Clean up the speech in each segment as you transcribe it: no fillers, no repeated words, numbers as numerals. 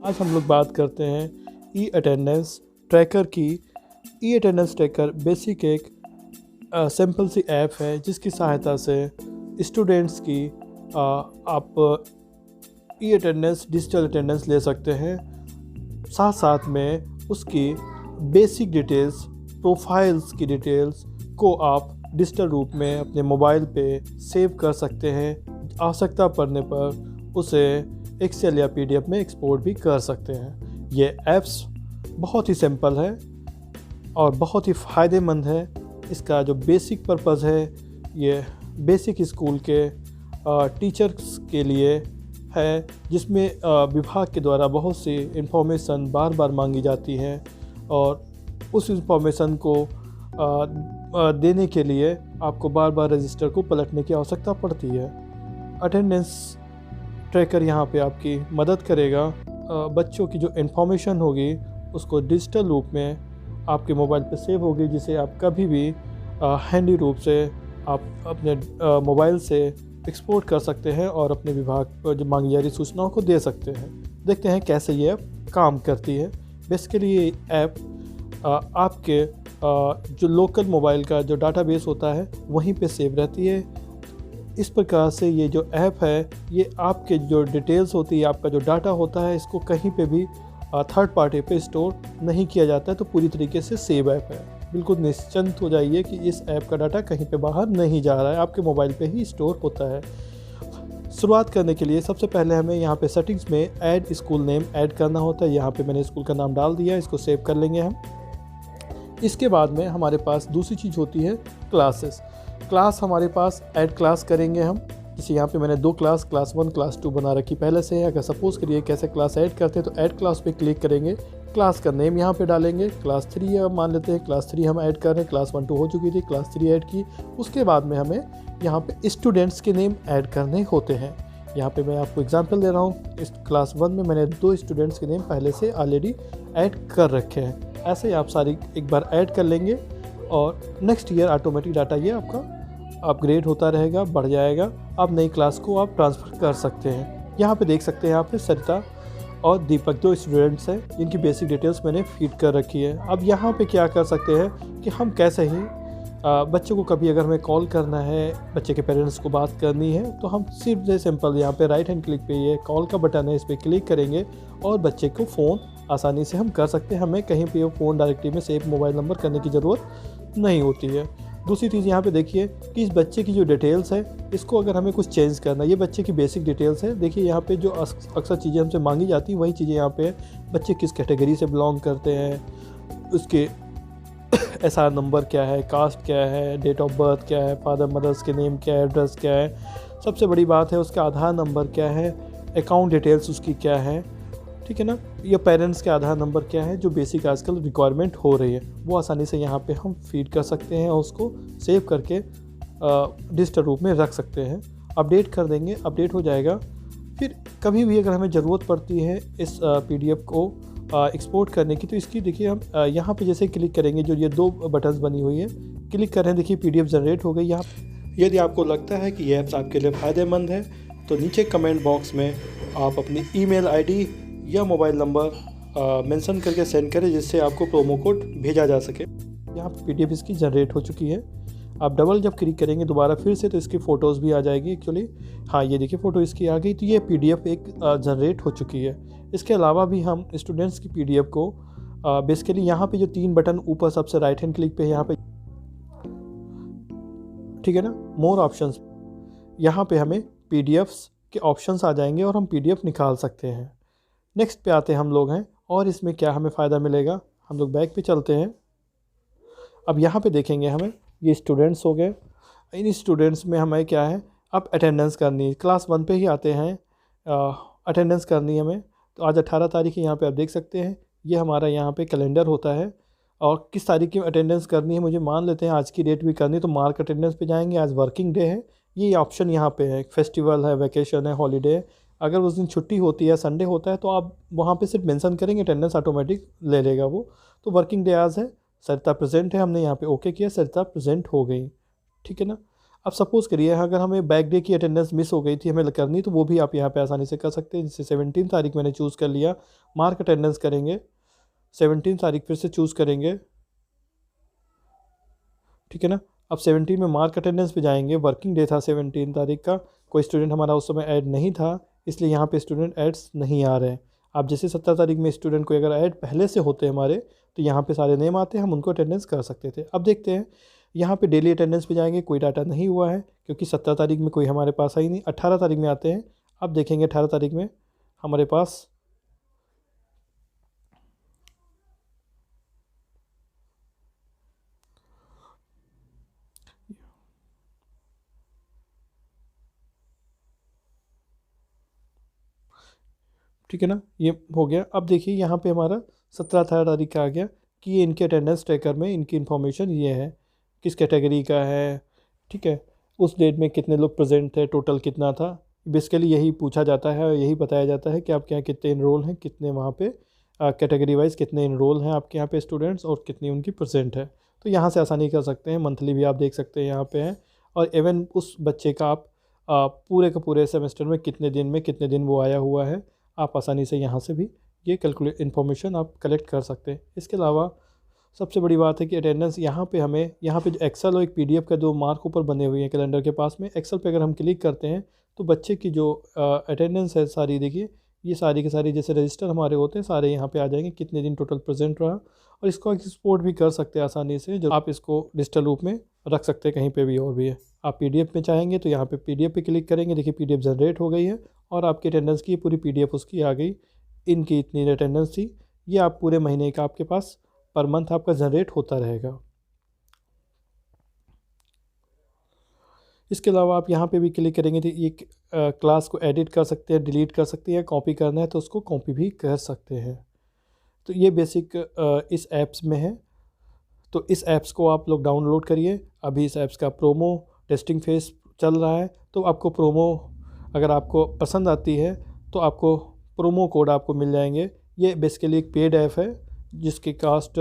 आज हम लोग बात करते हैं ई अटेंडेंस ट्रैकर की। ई अटेंडेंस ट्रैकर बेसिक एक सिंपल सी ऐप है जिसकी सहायता से स्टूडेंट्स की आप ई अटेंडेंस डिजिटल अटेंडेंस ले सकते हैं। साथ साथ में उसकी बेसिक डिटेल्स, प्रोफाइल्स की डिटेल्स को आप डिजिटल रूप में अपने मोबाइल पे सेव कर सकते हैं। आवश्यकता पड़ने पर उसे एक्सेल या पीडीएफ में एक्सपोर्ट भी कर सकते हैं। ये ऐप्स बहुत ही सिंपल है और बहुत ही फ़ायदेमंद है। इसका जो बेसिक पर्पज़ है ये बेसिक स्कूल के टीचर्स के लिए है, जिसमें विभाग के द्वारा बहुत सी इंफॉर्मेशन बार बार मांगी जाती है और उस इंफॉर्मेशन को देने के लिए आपको बार बार रजिस्टर को पलटने की आवश्यकता पड़ती है। अटेंडेंस ट्रैकर यहाँ पे आपकी मदद करेगा। बच्चों की जो इन्फॉर्मेशन होगी उसको डिजिटल रूप में आपके मोबाइल पे सेव होगी, जिसे आप कभी भी हैंडी रूप से आप अपने मोबाइल से एक्सपोर्ट कर सकते हैं और अपने विभाग पर जो मांगी जा रही सूचनाओं को दे सकते हैं। देखते हैं कैसे ये ऐप काम करती है। बेसिकली ये ऐप आपके जो लोकल मोबाइल का जो डाटाबेस होता है वहीं पे सेव रहती है। इस प्रकार से ये जो ऐप है ये आपके जो डिटेल्स होती है, आपका जो डाटा होता है, इसको कहीं पे भी थर्ड पार्टी पे स्टोर नहीं किया जाता है। तो पूरी तरीके से सेव ऐप है। बिल्कुल निश्चिंत हो जाइए कि इस ऐप का डाटा कहीं पे बाहर नहीं जा रहा है, आपके मोबाइल पे ही स्टोर होता है। शुरुआत करने के लिए सबसे पहले हमें यहाँ पे सेटिंग्स में ऐड स्कूल नेम ऐड करना होता है। यहाँ पे मैंने स्कूल का नाम डाल दिया, इसको सेव कर लेंगे हम। इसके बाद में हमारे पास दूसरी चीज़ होती है क्लासेस। क्लास हमारे पास ऐड क्लास करेंगे हम। जैसे यहाँ पे मैंने दो क्लास 1 क्लास 2 बना रखी पहले से है। अगर सपोज़ करिए कैसे क्लास ऐड करते हैं तो ऐड क्लास पे क्लिक करेंगे, क्लास का नेम यहाँ पे डालेंगे। क्लास 3 मान लेते हैं, क्लास 3 हम ऐड कर रहे हैं। क्लास 1 2 हो चुकी थी, क्लास 3 ऐड की। उसके बाद में हमें यहाँ पे स्टूडेंट्स के नेम ऐड करने होते हैं। यहाँ पे मैं आपको एग्जांपल दे रहा हूँ। इस क्लास 1 में मैंने 2 स्टूडेंट्स के नेम पहले से ऑलरेडी ऐड कर रखे हैं। ऐसे ही आप सारी एक बार ऐड कर लेंगे और नेक्स्ट ईयर ऑटोमेटिक डाटा ये आपका अपग्रेड होता रहेगा, बढ़ जाएगा। अब नई क्लास को आप ट्रांसफ़र कर सकते हैं। यहाँ पे देख सकते हैं, यहाँ पे सरिता और दीपक 2 स्टूडेंट्स हैं जिनकी बेसिक डिटेल्स मैंने फीड कर रखी है। अब यहाँ पे क्या कर सकते हैं कि हम कैसे ही बच्चे को कभी अगर हमें कॉल करना है, बच्चे के पेरेंट्स को बात करनी है, तो हम सिर्फ से सिंपल यहाँ पे राइट हैंड क्लिक पे ये कॉल का बटन है, इस पर क्लिक करेंगे और बच्चे को फ़ोन आसानी से हम कर सकते हैं। हमें कहीं पे वो फ़ोन डायरेक्टली में सेव मोबाइल नंबर करने की ज़रूरत नहीं होती है। दूसरी चीज़ यहाँ पे देखिए कि इस बच्चे की जो डिटेल्स है, इसको अगर हमें कुछ चेंज करना है, ये बच्चे की बेसिक डिटेल्स है। देखिए यहाँ पे जो अक्सर चीज़ें हमसे मांगी जाती हैं वही चीज़ें यहाँ पे बच्चे किस कैटेगरी से बिलोंग करते हैं, उसके एसआर नंबर क्या है, कास्ट क्या है, डेट ऑफ बर्थ क्या है, फादर मदर्स के नेम क्या है, एड्रेस क्या है, सबसे बड़ी बात है उसका आधार नंबर क्या है, अकाउंट डिटेल्स उसकी क्या है, ठीक है ना। या पेरेंट्स के आधार नंबर क्या है, जो बेसिक आजकल रिक्वायरमेंट हो रही है वो आसानी से यहाँ पे हम फीड कर सकते हैं और उसको सेव करके डिजिटल रूप में रख सकते हैं। अपडेट कर देंगे, अपडेट हो जाएगा। फिर कभी भी अगर हमें ज़रूरत पड़ती है इस पीडीएफ को एक्सपोर्ट करने की, तो इसकी देखिए हम यहाँ पे जैसे क्लिक करेंगे, जो ये 2 बटन्स बनी हुई है, क्लिक कर रहे हैं, देखिए पीडीएफ जनरेट हो गई। यहाँ यदि आपको लगता है कि ये ऐप्स आपके लिए फ़ायदेमंद है तो नीचे कमेंट बॉक्स में आप अपनी ईमेल आईडी या मोबाइल नंबर मेंशन करके सेंड करें, जिससे आपको प्रोमो कोड भेजा जा सके। यहाँ पर पीडीएफ इसकी जनरेट हो चुकी है। आप डबल जब क्लिक करेंगे दोबारा फिर से तो इसकी फ़ोटोज़ भी आ जाएगी एक्चुअली। हाँ, ये देखिए फ़ोटो इसकी आ गई। तो ये पीडीएफ एक जनरेट हो चुकी है। इसके अलावा भी हम स्टूडेंट्स की पीडीएफ को बेसिकली यहाँ पे जो 3 बटन ऊपर सबसे राइट हैंड क्लिक पे यहाँ पे, ठीक है ना, मोर ऑप्शंस, यहाँ पे हमें पीडीएफ्स के ऑप्शंस आ जाएंगे और हम पीडीएफ निकाल सकते हैं। नेक्स्ट पे आते हम लोग हैं और इसमें क्या हमें फ़ायदा मिलेगा। हम लोग बैक पे चलते हैं। अब यहाँ पे देखेंगे हमें ये स्टूडेंट्स हो गए। इन स्टूडेंट्स में हमें क्या है, अब अटेंडेंस करनी है। क्लास 1 पे ही आते हैं, अटेंडेंस करनी है हमें। तो आज 18 तारीख है, यहाँ पे आप देख सकते हैं ये हमारा यहाँ पे कैलेंडर होता है और किस तारीख की अटेंडेंस करनी है मुझे मान लेते हैं आज की डेट भी करनी है, तो मार्क अटेंडेंस पे जाएंगे। आज वर्किंग डे है, ये ऑप्शन यहाँ पे है। फेस्टिवल है, वैकेशन है, हॉलीडे है, अगर उस दिन छुट्टी होती है, संडे होता है, तो आप वहाँ पे सिर्फ मेंशन करेंगे, अटेंडेंस ऑटोमेटिक ले लेगा वो। तो वर्किंग डे आज है, सरिता प्रेजेंट है, हमने यहाँ पे ओके किया, सरिता प्रेजेंट हो गई, ठीक है ना। अब सपोज़ करिए अगर हमें बैक डे की अटेंडेंस मिस हो गई थी हमें करनी, तो वो भी आप यहाँ पे आसानी से कर सकते हैं। जैसे 17 तारीख मैंने चूज़ कर लिया, मार्क अटेंडेंस करेंगे, 17 तारीख फिर से चूज़ करेंगे, ठीक है ना। अब 17 में मार्क अटेंडेंस पे जाएंगे, वर्किंग डे था 17 तारीख का, कोई स्टूडेंट हमारा उस समय ऐड नहीं था, इसलिए यहाँ पे स्टूडेंट ऐड्स नहीं आ रहे हैं। अब जैसे 17 तारीख में स्टूडेंट को अगर ऐड पहले से होते हमारे, तो यहाँ पे सारे नेम आते हैं, हम उनको अटेंडेंस कर सकते थे। अब देखते हैं यहाँ पे डेली अटेंडेंस पे जाएंगे, कोई डाटा नहीं हुआ है क्योंकि 17 तारीख में कोई हमारे पास आई नहीं। 18 तारीख में आते हैं, अब देखेंगे 18 तारीख में हमारे पास ठीक है ना, ये हो गया। अब देखिए यहाँ पे हमारा 17 तारीख का आ गया कि ये इनके अटेंडेंस ट्रैकर में इनकी इन्फॉर्मेशन ये है, किस कैटेगरी का है, ठीक है, उस डेट में कितने लोग प्रेजेंट थे, टोटल कितना था। बेसिकली यही पूछा जाता है और यही बताया जाता है कि आपके यहाँ कितने इनरोल हैं, कितने वहाँ पे कैटेगरी वाइज कितने इनरोल हैं आपके यहाँ पे स्टूडेंट्स, और कितनी उनकी परसेंट है। तो यहाँ से आसानी कर सकते हैं, मंथली भी आप देख सकते हैं यहाँ पे हैं, और इवन उस बच्चे का आप पूरे के पूरे सेमेस्टर में कितने दिन वो आया हुआ है, आप आसानी से यहाँ से भी ये कैलकुलेट इन्फॉर्मेशन आप कलेक्ट कर सकते हैं। इसके अलावा सबसे बड़ी बात है कि अटेंडेंस यहाँ पे हमें, यहाँ पे जो एक्सेल और एक पीडीएफ का दो मार्क ऊपर बने हुए हैं कैलेंडर के पास में, एक्सेल पे अगर हम क्लिक करते हैं तो बच्चे की जो अटेंडेंस है सारी, देखिए ये सारी की सारी जैसे रजिस्टर हमारे होते हैं सारे यहाँ पे आ जाएंगे, कितने दिन टोटल प्रेजेंट रहा, और इसको एक्सपोर्ट भी कर सकते हैं आसानी से, जो आप इसको डिजिटल रूप में रख सकते हैं कहीं पे भी। और भी है, आप पीडीएफ में चाहेंगे तो यहाँ पे पीडीएफ पे क्लिक करेंगे, देखिए पीडीएफ जनरेट हो गई है और आपकी अटेंडेंस की पूरी पीडीएफ उसकी आ गई, इनकी इतनी अटेंडेंस थी। ये आप पूरे महीने का आपके पास पर मंथ आपका जनरेट होता रहेगा। इसके अलावा आप यहाँ पे भी क्लिक करेंगे तो ये क्लास को एडिट कर सकते हैं, डिलीट कर सकते हैं, कॉपी करना है तो उसको कॉपी भी कर सकते हैं। तो ये बेसिक इस ऐप्स में है। तो इस ऐप्स को आप लोग डाउनलोड करिए। अभी इस ऐप्स का प्रोमो टेस्टिंग फेस चल रहा है, तो आपको प्रोमो अगर आपको पसंद आती है तो आपको प्रोमो कोड आपको मिल जाएंगे। ये बेसिकली एक पेड ऐप है जिसकी कास्ट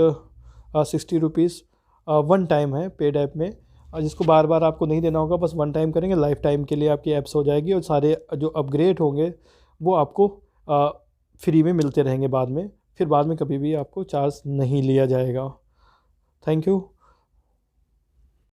60 रुपीज़ वन टाइम है पेड ऐप में, और जिसको बार बार आपको नहीं देना होगा, बस वन टाइम करेंगे, लाइफ टाइम के लिए आपकी ऐप्स हो जाएगी, और सारे जो अपग्रेड होंगे वो आपको फ्री में मिलते रहेंगे बाद में, फिर बाद में कभी भी आपको चार्ज नहीं लिया जाएगा। Thank you.